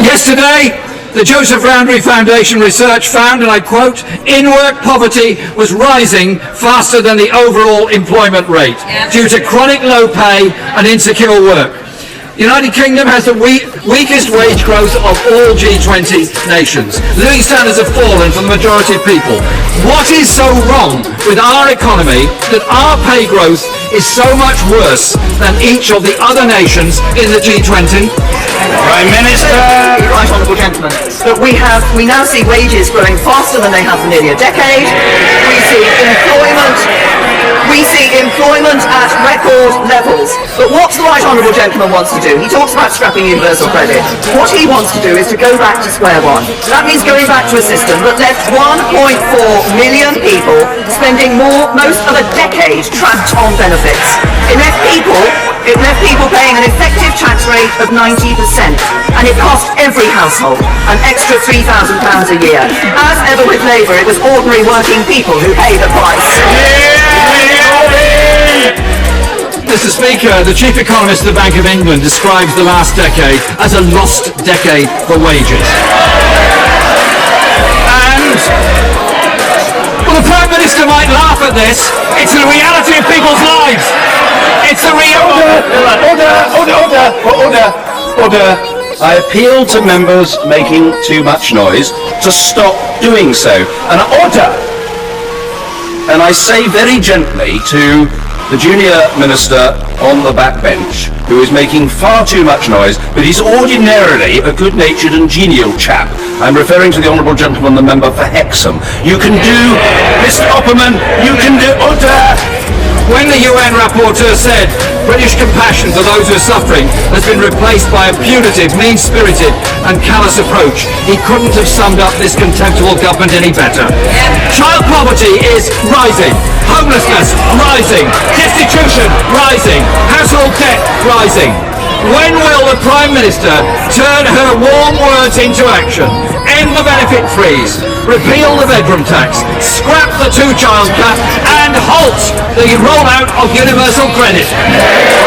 Yesterday, the Joseph Rowntree Foundation research found, and I quote, in-work poverty was rising faster than the overall employment rate due to chronic low pay and insecure work. The United Kingdom has the weakest wage growth of all G20 nations. Living standards have fallen for the majority of people. What is so wrong with our economy that our pay growth is so much worse than each of the other nations in the G20? Prime Minister. Right, honourable gentleman, that we now see wages growing faster than they have for nearly a decade. We see employment at record levels. But what the right honourable gentleman wants to do, he talks about scrapping universal credit. What he wants to do is to go back to square one. That means going back to a system that left 1.4 million people spending most of a decade trapped on benefits. It left people paying an effective tax rate of 90%, and it cost every household an extra £3,000 a year. As ever with Labour, it was ordinary working people who paid the price. Mr. Speaker, the Chief Economist of the Bank of England describes the last decade as a lost decade for wages. And, well, the Prime Minister might laugh at this. It's the reality of people's lives. It's the Order. I appeal to members making too much noise to stop doing so. And order! And I say very gently to the junior minister on the backbench, who is making far too much noise, but he's ordinarily a good-natured and genial chap. I'm referring to the honourable gentleman, the member for Hexham. You can do, Mr. Opperman, you can do, order! When the UN rapporteur said British compassion for those who are suffering has been replaced by a punitive, mean-spirited and callous approach, he couldn't have summed up this contemptible government any better. Child poverty is rising, homelessness rising, destitution rising, household debt rising. When will the Prime Minister turn her warm words into action? End the benefit freeze, repeal the bedroom tax, scrap the two-child cap and halt the rollout of universal credit?